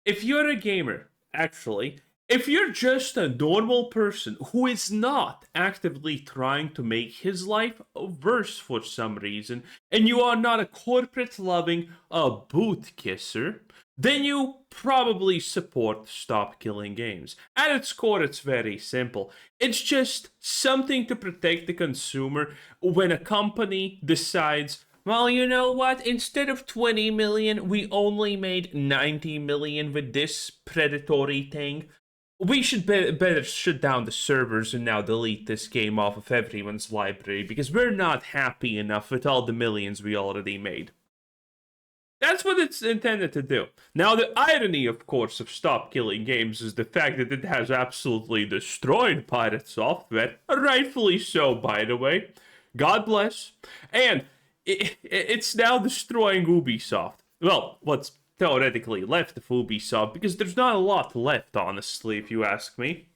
if you're a gamer, actually, if you're just a normal person who is not actively trying to make his life worse for some reason, and you are not a corporate loving boot kisser, then you probably support Stop Killing Games. At its core, it's very simple. It's just something to protect the consumer when a company decides, well, you know what? Instead of 20 million, we only made 90 million with this predatory thing. We should better shut down the servers and now delete this game off of everyone's library because we're not happy enough with all the millions we already made. That's what it's intended to do. Now, the irony, of course, of Stop Killing Games is the fact that it has absolutely destroyed pirate software. Rightfully so, by the way. God bless. And it's now destroying Ubisoft. Well, what's theoretically left of Ubisoft, because there's not a lot left, honestly, if you ask me.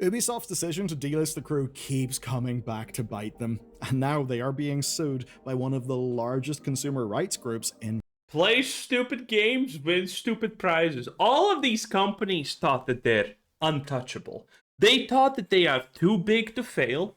Ubisoft's decision to delist the crew keeps coming back to bite them, and now they are being sued by one of the largest consumer rights groups in. Play stupid games, win stupid prizes. All of these companies thought that they're untouchable. They thought that they are too big to fail,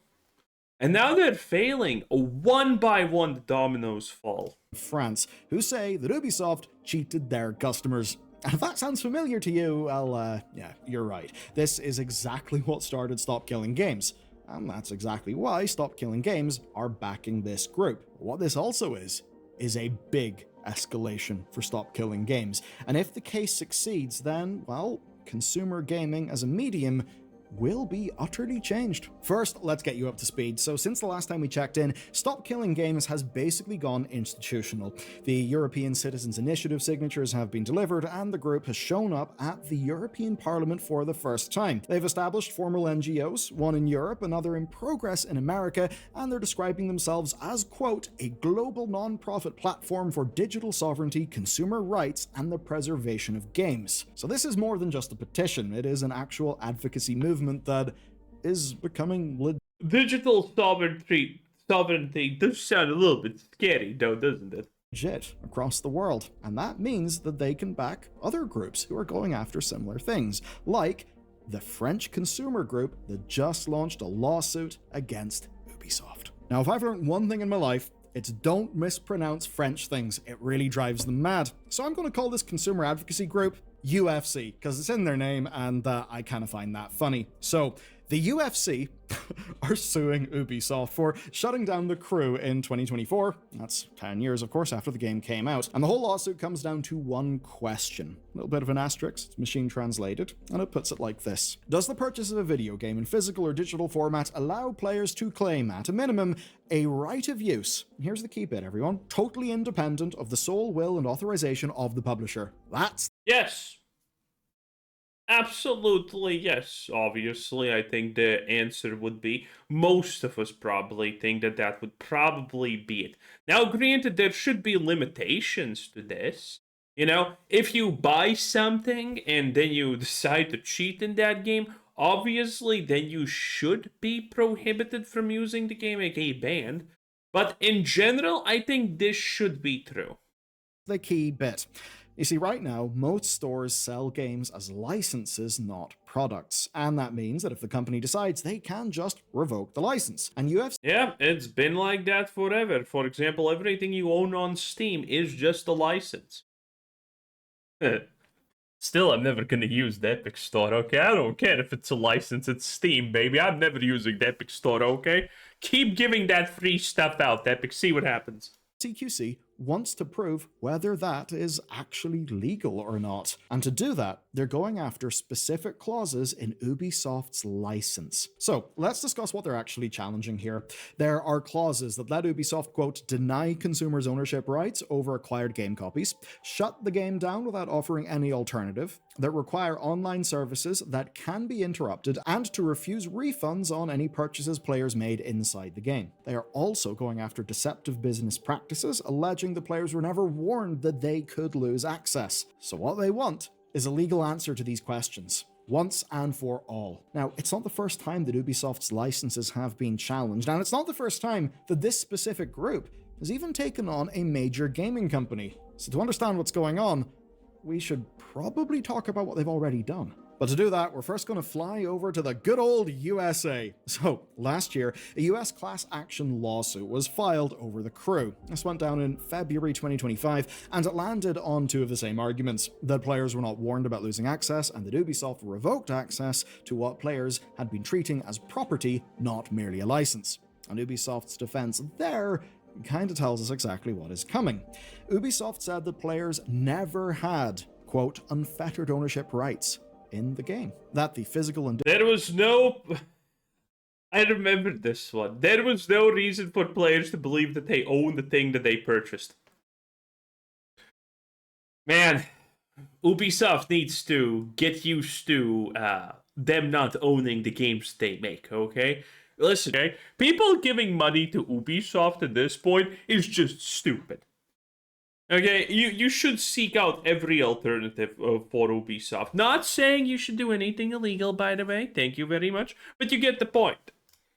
and now they're failing. One by one, the dominoes fall. France, who say that Ubisoft cheated their customers. And if that sounds familiar to you, well, yeah, you're right. This is exactly what started Stop Killing Games. And that's exactly why Stop Killing Games are backing this group. What this also is a big escalation for Stop Killing Games. And if the case succeeds, then, well, consumer gaming as a medium will be utterly changed. First, let's get you up to speed. So since the last time we checked in, Stop Killing Games has basically gone institutional. The European Citizens Initiative signatures have been delivered, and the group has shown up at the European Parliament for the first time. They've established formal NGOs, one in Europe, another in progress in America, and they're describing themselves as, quote, a global non-profit platform for digital sovereignty, consumer rights, and the preservation of games. So this is more than just a petition. It is an actual advocacy movement that is becoming Digital sovereignty does sound a little bit scary, though, doesn't it? legit across the world, and that means that they can back other groups who are going after similar things, like the French consumer group that just launched a lawsuit against Ubisoft. Now, if I've learned one thing in my life, it's don't mispronounce French things. It really drives them mad. So I'm going to call this consumer advocacy group UFC, because it's in their name, and I kind of find that funny. So, the UFC are suing Ubisoft for shutting down the crew in 2024. That's 10 years, of course, after the game came out. And the whole lawsuit comes down to one question. A little bit of an asterisk, it's machine translated, and it puts it like this. Does the purchase of a video game in physical or digital format allow players to claim, at a minimum, a right of use? Here's the key bit, everyone. Totally independent of the sole will and authorization of the publisher. That's... Yes. Absolutely, yes. Obviously, I think the answer would be most of us probably think that that would probably be it. Now, granted, there should be limitations to this. You know, if you buy something and then you decide to cheat in that game, obviously, then you should be prohibited from using the game, aka banned. But in general, I think this should be true. The key bit. You see, right now, most stores sell games as licenses, not products. And that means that if the company decides, they can just revoke the license. And UFC... Yeah, it's been like that forever. For example, everything you own on Steam is just a license. Still, I'm never gonna use the Epic Store, okay? I don't care if it's a license, it's Steam, baby. I'm never using the Epic Store, okay? Keep giving that free stuff out, Epic. See what happens. CQC wants to prove whether that is actually legal or not. And to do that, they're going after specific clauses in Ubisoft's license. So let's discuss what they're actually challenging here. There are clauses that let Ubisoft, quote, deny consumers ownership rights over acquired game copies, shut the game down without offering any alternative, that require online services that can be interrupted, and to refuse refunds on any purchases players made inside the game. They are also going after deceptive business practices, alleging the players were never warned that they could lose access. So what they want is a legal answer to these questions, once and for all. Now, it's not the first time that Ubisoft's licenses have been challenged, and it's not the first time that this specific group has even taken on a major gaming company. So to understand what's going on, we should probably talk about what they've already done. But to do that, we're first going to fly over to the good old USA. So, last year, a US class action lawsuit was filed over The Crew. This went down in February 2025, and it landed on two of the same arguments: that players were not warned about losing access, and that Ubisoft revoked access to what players had been treating as property, not merely a license. And Ubisoft's defense there kind of tells us exactly what is coming. Ubisoft said that players never had, quote, unfettered ownership rights in the game. That the physical and There was no... I remember this one. There was no reason for players to believe that they own the thing that they purchased. Man, Ubisoft needs to get used to them not owning the games they make, okay? Listen, okay? People giving money to Ubisoft at this point is just stupid. Okay, you should seek out every alternative for Ubisoft. Not saying you should do anything illegal, by the way. Thank you very much. But you get the point.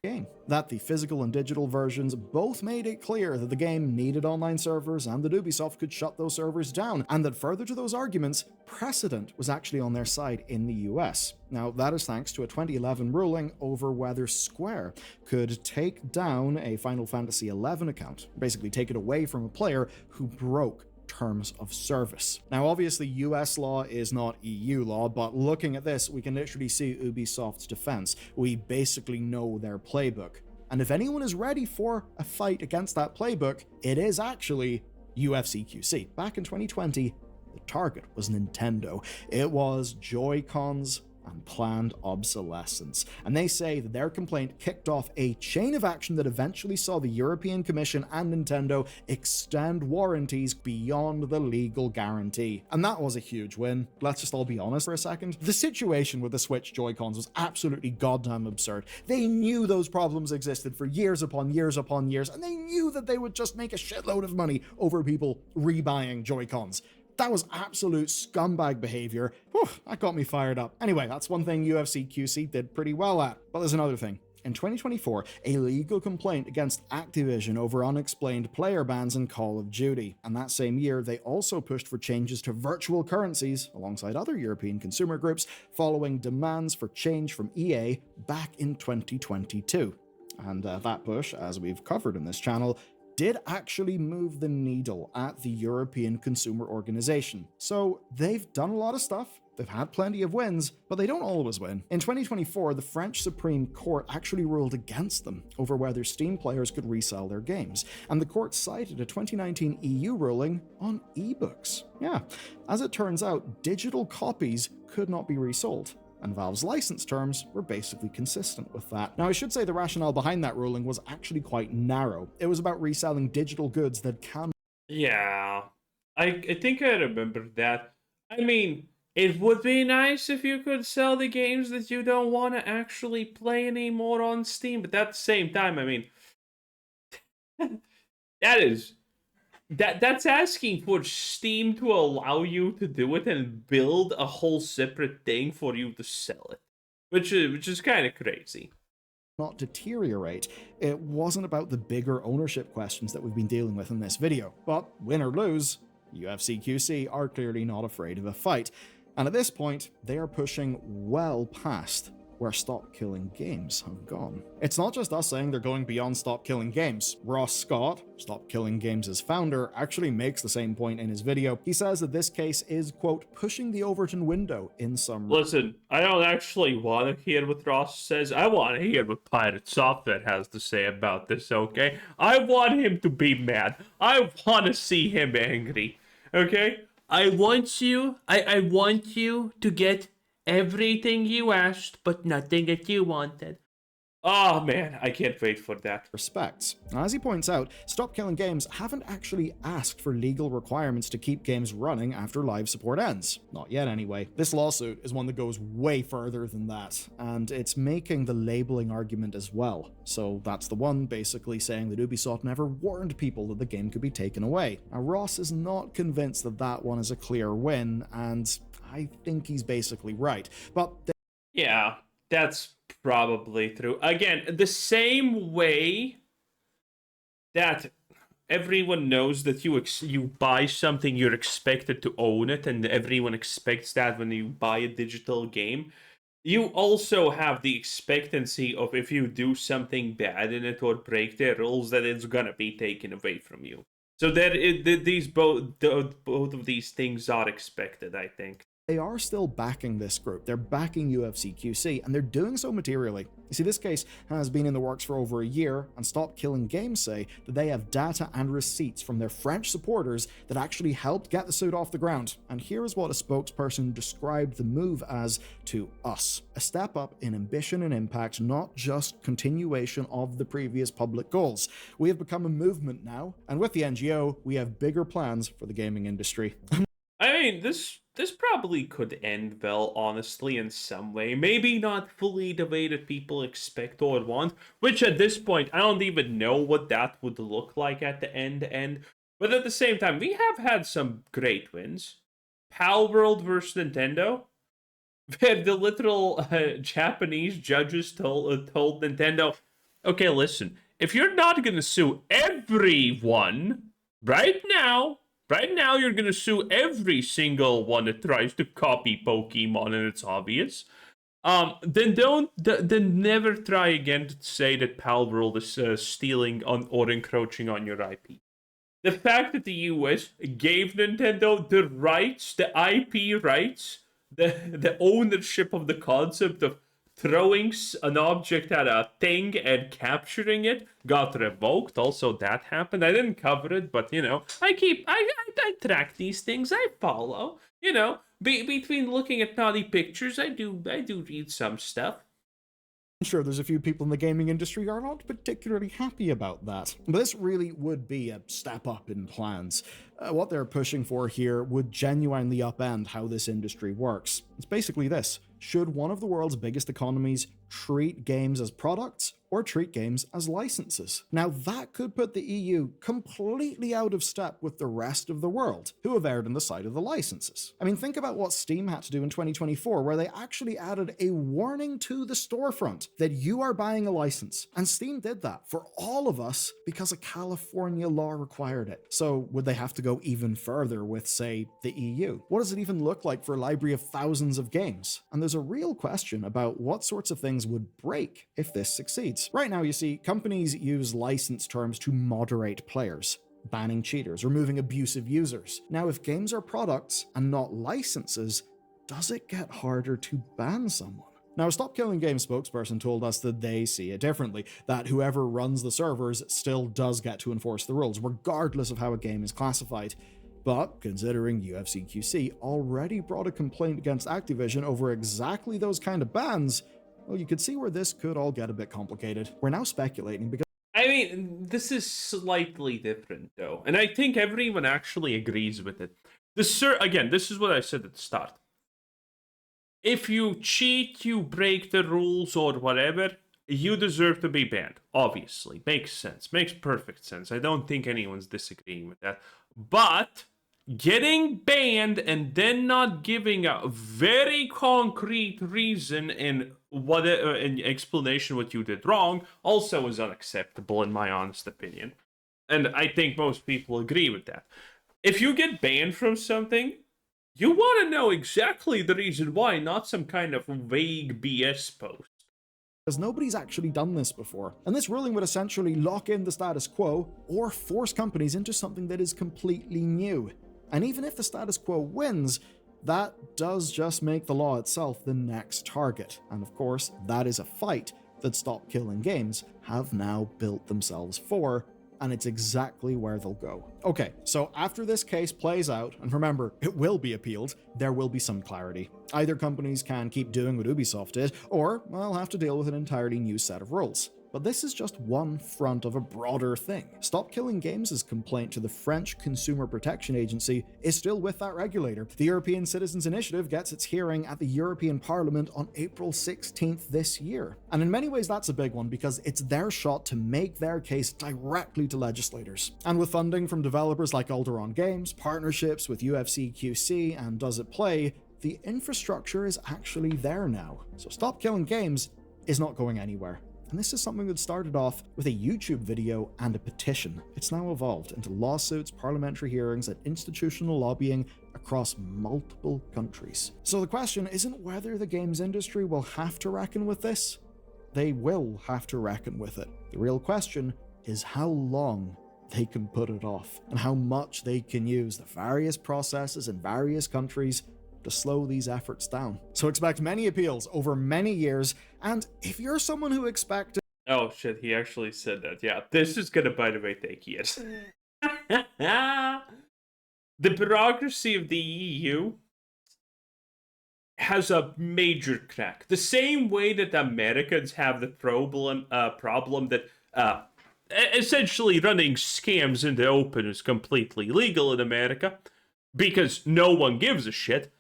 Game. That the physical and digital versions both made it clear that the game needed online servers and that Ubisoft could shut those servers down, and that further to those arguments, precedent was actually on their side in the US. Now, that is thanks to a 2011 ruling over whether Square could take down a Final Fantasy XI account, basically take it away from a player who broke terms of service. Now, obviously, US law is not EU law, but looking at this, we can literally see Ubisoft's defense. We basically know their playbook. And if anyone is ready for a fight against that playbook, it is actually UFCQC. Back in 2020, the target was Nintendo. It was Joy-Cons and planned obsolescence. And they say that their complaint kicked off a chain of action that eventually saw the European Commission and Nintendo extend warranties beyond the legal guarantee. And that was a huge win. Let's just all be honest for a second. The situation with the Switch Joy-Cons was absolutely goddamn absurd. They knew those problems existed for years upon years upon years, and they knew that they would just make a shitload of money over people rebuying Joy-Cons. That was absolute scumbag behavior. Whew, that got me fired up. Anyway, that's one thing UFCQC did pretty well at. But there's another thing. In 2024, a legal complaint against Activision over unexplained player bans in Call of Duty. And that same year, they also pushed for changes to virtual currencies alongside other European consumer groups, following demands for change from EA back in 2022. And that push, as we've covered in this channel, did actually move the needle at the European Consumer Organization. So they've done a lot of stuff, they've had plenty of wins, but they don't always win. In 2024, the French Supreme Court actually ruled against them over whether Steam players could resell their games, and the court cited a 2019 EU ruling on ebooks. Yeah, as it turns out, digital copies could not be resold, and Valve's license terms were basically consistent with that. Now, I should say the rationale behind that ruling was actually quite narrow. It was about reselling digital goods that can... Yeah, I think I remember that. I mean, it would be nice if you could sell the games that you don't want to actually play anymore on Steam, but at the same time, I mean, that's asking for Steam to allow you to do it and build a whole separate thing for you to sell it, which is kind of crazy. Not deteriorate. It wasn't about the bigger ownership questions that we've been dealing with in this video. But win or lose, UFCQC are clearly not afraid of a fight. And at this point, they are pushing well past where Stop Killing Games have gone. It's not just us saying they're going beyond Stop Killing Games. Ross Scott, Stop Killing Games' founder, actually makes the same point in his video. He says that this case is, quote, pushing the Overton window in some... Listen, I don't actually want to hear what Ross says. I want to hear what Pirate Software has to say about this, okay? I want him to be mad. I want to see him angry, okay? I want you to get everything you asked, but nothing that you wanted. Oh man, I can't wait for that. Respects. As he points out, Stop Killing Games haven't actually asked for legal requirements to keep games running after live support ends. Not yet, anyway. This lawsuit is one that goes way further than that, and it's making the labeling argument as well. So that's the one basically saying that Ubisoft never warned people that the game could be taken away. Now, Ross is not convinced that that one is a clear win, and I think he's basically right. But yeah, that's probably true. Again, the same way that everyone knows that you buy something, you're expected to own it, and everyone expects that when you buy a digital game. You also have the expectancy of if you do something bad in it or break their rules, that it's gonna be taken away from you. So these both of these things are expected, I think. They are still backing this group. They're backing UFC QC, and they're doing so materially. You see, this case has been in the works for over a year, and Stop Killing Games say that they have data and receipts from their French supporters that actually helped get the suit off the ground. And here is what a spokesperson described the move as to us: a step up in ambition and impact, not just continuation of the previous public goals. We have become a movement now, and with the NGO, we have bigger plans for the gaming industry. I mean, this probably could end well, honestly, in some way. Maybe not fully the way that people expect or want, which at this point, I don't even know what that would look like at the end. But at the same time, we have had some great wins. Pal World versus Nintendo, where the literal Japanese judges told Nintendo, okay, listen, if you're not going to sue everyone right now, you're gonna sue every single one that tries to copy Pokemon, and it's obvious. Then never try again to say that Palworld is stealing on or encroaching on your IP. The fact that the US gave Nintendo the rights, the IP rights, the ownership of the concept of throwing an object at a thing and capturing it got revoked. Also, that happened. I didn't cover it, but I track these things. I follow. Between looking at naughty pictures, I do read some stuff. Sure, there's a few people in the gaming industry who are not particularly happy about that, but this really would be a step up in plans. What they're pushing for here would genuinely upend how this industry works. It's basically this: should one of the world's biggest economies treat games as products or treat games as licenses? Now that could put the EU completely out of step with the rest of the world, who have erred on the side of the licenses. I mean, think about what Steam had to do in 2024, where they actually added a warning to the storefront that you are buying a license. And Steam did that for all of us because a California law required it. So would they have to go even further with, say, the EU? What does it even look like for a library of thousands of games? And there's a real question about what sorts of things would break if this succeeds. Right now, you see, companies use license terms to moderate players, banning cheaters, removing abusive users. Now, if games are products and not licenses, does it get harder to ban someone? Now, a Stop Killing Games spokesperson told us that they see it differently, that whoever runs the servers still does get to enforce the rules, regardless of how a game is classified. But considering UFC QC already brought a complaint against Activision over exactly those kind of bans, well, you could see where this could all get a bit complicated. We're now speculating because I mean, this is slightly different, though, and I think everyone actually agrees with it. Again, this is what I said at the start. If you cheat, you break the rules or whatever, you deserve to be banned. Obviously, makes sense, makes perfect sense. I don't think anyone's disagreeing with that. But getting banned and then not giving a very concrete reason and an explanation what you did wrong also is unacceptable, in my honest opinion. And I think most people agree with that. If you get banned from something, you want to know exactly the reason why, not some kind of vague BS post. nobody's actually done this before. And this ruling would essentially lock in the status quo or force companies into something that is completely new. And even if the status quo wins, that does just make the law itself the next target. And of course, that is a fight that Stop Killing Games have now built themselves for, and it's exactly where they'll go. Okay, so after this case plays out, and remember, it will be appealed, there will be some clarity. Either companies can keep doing what Ubisoft did, or they'll have to deal with an entirely new set of rules. But this is just one front of a broader thing. Stop Killing Games' complaint to the French Consumer Protection Agency is still with that regulator. The European Citizens Initiative gets its hearing at the European Parliament on April 16th this year. And in many ways that's a big one because it's their shot to make their case directly to legislators. And with funding from developers like Alderon Games, partnerships with UFC QC and Does It Play, the infrastructure is actually there now. So Stop Killing Games is not going anywhere. And this is something that started off with a YouTube video and a petition. It's now evolved into lawsuits, parliamentary hearings, and institutional lobbying across multiple countries. So the question isn't whether the games industry will have to reckon with this. They will have to reckon with it. The real question is how long they can put it off, and how much they can use the various processes in various countries to slow these efforts down. So expect many appeals over many years, and if you're someone who expected— Oh shit, he actually said that. Yeah, this is gonna, by the way, take years. The bureaucracy of the EU has a major crack. The same way that the Americans have the problem that essentially running scams in the open is completely legal in America because no one gives a shit.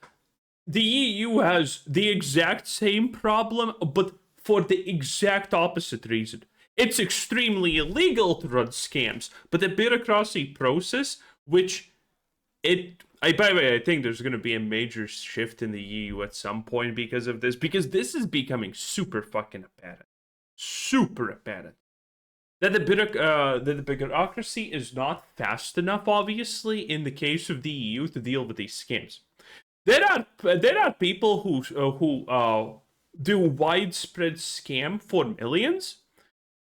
The EU has the exact same problem, but for the exact opposite reason. It's extremely illegal to run scams, but the bureaucracy process, which by the way, I think there's going to be a major shift in the EU at some point because of this, because this is becoming super fucking apparent. Super apparent. That the bureaucracy is not fast enough, obviously, in the case of the EU to deal with these scams. There are people who do widespread scam for millions,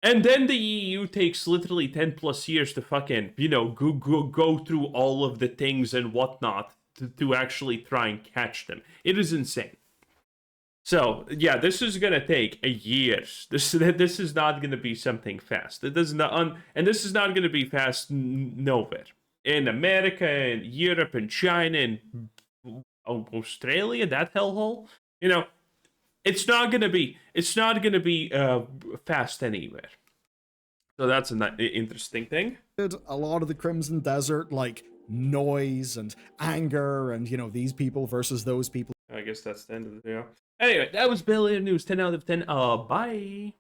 and then the EU takes literally 10 plus years to fucking, go through all of the things and whatnot to actually try and catch them. It is insane. So yeah, this is gonna take a years. This is not gonna be something fast. It does not, and this is not gonna be fast nowhere. In America, in Europe, in China, in Australia, that hellhole, it's not gonna be fast anywhere. So that's an interesting thing. a lot of the Crimson Desert, like noise and anger and, these people versus those people. I guess that's the end of the video. Anyway, that was Billion News 10 out of 10. Bye.